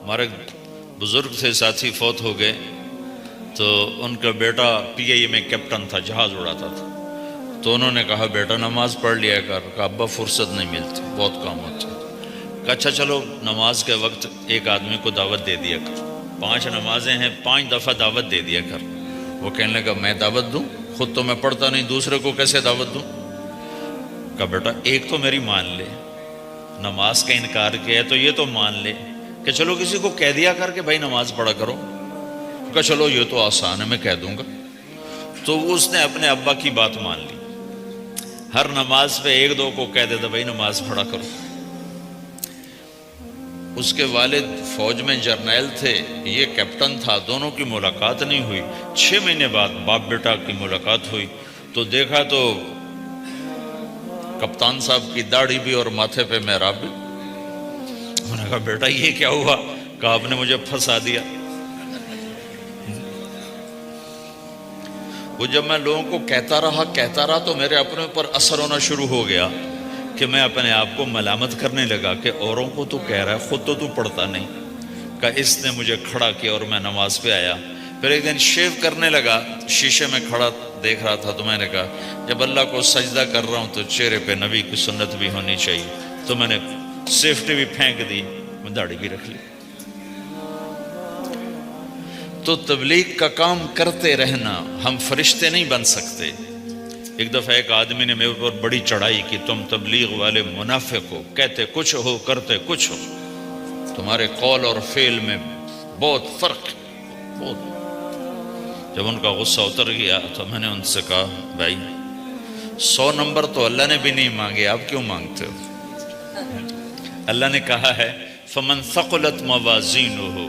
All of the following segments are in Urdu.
ہمارے بزرگ تھے ساتھی فوت ہو گئے، تو ان کا بیٹا PIA میں کیپٹن تھا، جہاز اڑاتا تھا. تو انہوں نے کہا بیٹا نماز پڑھ لیا کر. کہا ابا فرصت نہیں ملتی، بہت کام ہوتے. کہا اچھا چلو نماز کے وقت ایک آدمی کو دعوت دے دیا کر، 5 نمازیں ہیں، 5 دفعہ دعوت دے دیا کر. وہ کہنے لگا میں دعوت دوں؟ خود تو میں پڑھتا نہیں، دوسرے کو کیسے دعوت دوں؟ کہا بیٹا ایک تو میری مان لے، نماز کا انکار کیا ہے تو یہ تو مان لے کہ چلو کسی کو کہہ دیا کر کہ بھائی نماز پڑھا کرو. کہا چلو یہ تو آسان ہے، میں کہہ دوں گا. تو اس نے اپنے ابا کی بات مان لی، ہر نماز پہ 1-2 کو کہہ دیتا بھائی نماز پڑھا کرو. اس کے والد فوج میں جرنیل تھے، یہ کیپٹن تھا، دونوں کی ملاقات نہیں ہوئی. 6 مہینے بعد باپ بیٹا کی ملاقات ہوئی تو دیکھا تو کپتان صاحب کی داڑھی بھی اور ماتھے پہ محراب بھی. انہوں نے کہا بیٹا یہ کیا ہوا؟ کہا آپ نے مجھے پھنسا دیا. وہ جب میں لوگوں کو کہتا رہا تو میرے اپنے اوپر اثر ہونا شروع ہو گیا کہ میں اپنے آپ کو ملامت کرنے لگا کہ اوروں کو تو کہہ رہا ہے، خود تو پڑھتا نہیں. کہا اس نے مجھے کھڑا کیا اور میں نماز پہ آیا. پھر ایک دن شیو کرنے لگا، شیشے میں کھڑا دیکھ رہا تھا تو میں نے کہا جب اللہ کو سجدہ کر رہا ہوں تو چہرے پہ نبی کی سنت بھی ہونی چاہیے. تو میں نے سیفٹی بھی پھینک دی، میں داڑھی بھی رکھ لی. تو تبلیغ کا کام کرتے رہنا، ہم فرشتے نہیں بن سکتے. ایک دفعہ ایک آدمی نے میرے اوپر بڑی چڑھائی کی، تم تبلیغ والے منافق ہو، کہتے کچھ ہو کرتے کچھ ہو، تمہارے قول اور فعل میں بہت فرق ہے، بہت. جب ان کا غصہ اتر گیا تو میں نے ان سے کہا بھائی 100 نمبر تو اللہ نے بھی نہیں مانگے، آپ کیوں مانگتے ہو؟ اللہ نے کہا ہے فمن ثقلت موازینہ،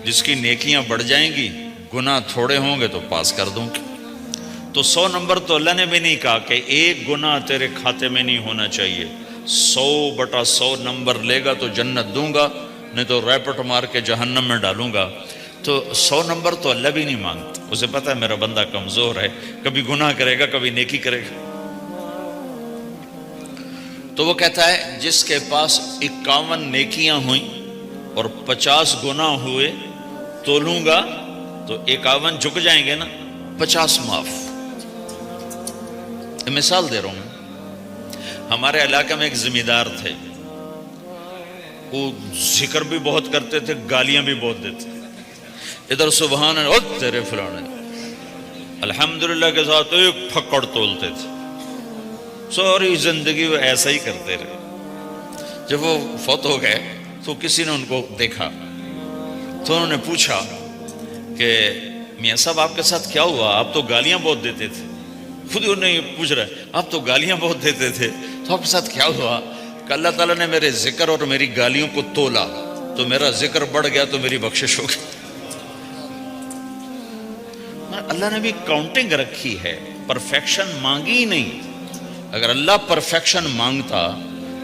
جس کی نیکیاں بڑھ جائیں گی گناہ تھوڑے ہوں گے تو پاس کر دوں گی. تو 100 نمبر تو اللہ نے بھی نہیں کہا کہ ایک گناہ تیرے کھاتے میں نہیں ہونا چاہیے. 100/100 نمبر لے گا تو جنت دوں گا، نہیں تو ریپٹ مار کے جہنم میں ڈالوں گا. تو 100 نمبر تو اللہ بھی نہیں مانگتا، اسے پتہ ہے میرا بندہ کمزور ہے، کبھی گناہ کرے گا کبھی نیکی کرے گا. تو وہ کہتا ہے جس کے پاس 51 نیکیاں ہوئیں اور 50 گناہ ہوئے تولوں گا تو 51 جھک جائیں گے نا، 50 معاف. مثال دے رہا ہوں. ہمارے علاقے میں ایک ذمہ دار تھے، وہ ذکر بھی بہت کرتے تھے، گالیاں بھی بہت دیتے. ادھر سبحان اللہ تیرے فلانے، الحمدللہ کے ساتھ ایک پھکڑ تولتے تھے. ساری زندگی وہ ایسا ہی کرتے رہے. جب وہ فوت ہو گئے تو کسی نے ان کو دیکھا تو انہوں نے پوچھا کہ میاں صاحب آپ کے ساتھ کیا ہوا؟ آپ تو گالیاں بہت دیتے تھے. خود انہوں نے یہ پوچھ رہے آپ تو گالیاں بہت دیتے تھے تو آپ کے ساتھ کیا ہوا؟ کہ اللہ تعالیٰ نے میرے ذکر اور میری گالیوں کو تولا تو میرا ذکر بڑھ گیا تو میری بخشش ہو گئی. اللہ نے بھی کاؤنٹنگ رکھی ہے، پرفیکشن مانگی ہی نہیں. اگر اللہ پرفیکشن مانگتا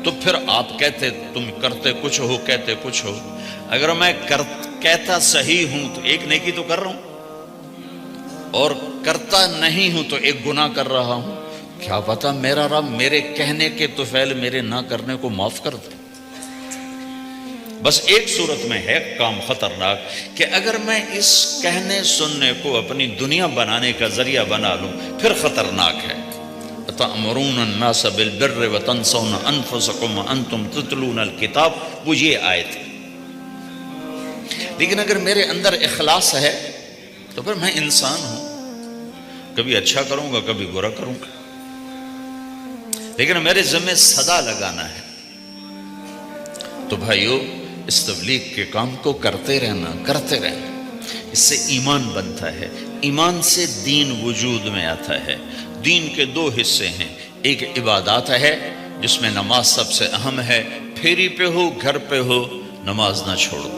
تو پھر آپ کہتے تم کرتے کچھ ہو کہتے کچھ ہو. اگر میں کہتا صحیح ہوں تو ایک نیکی تو کر رہا ہوں، اور کرتا نہیں ہوں تو ایک گناہ کر رہا ہوں. کیا پتا میرا رب میرے کہنے کے طفیل میرے نہ کرنے کو معاف کر دے. بس ایک صورت میں ہے کام خطرناک کہ اگر میں اس کہنے سننے کو اپنی دنیا بنانے کا ذریعہ بنا لوں پھر خطرناک ہے. تأمرون الناس بالبر وتنسون انفسکم وانتم تتلون الکتاب، وہ یہ آیت ہے. لیکن اگر میرے اندر اخلاص ہے تو پھر میں انسان ہوں، کبھی اچھا کروں گا کبھی برا کروں گا، لیکن میرے ذمہ صدا لگانا ہے. تو بھائیو اس تبلیغ کے کام کو کرتے رہنا، اس سے ایمان بنتا ہے. ایمان سے دین وجود میں آتا ہے. دین کے 2 حصے ہیں، ایک عبادات ہے جس میں نماز سب سے اہم ہے. پھیری پہ ہو گھر پہ ہو نماز نہ چھوڑو.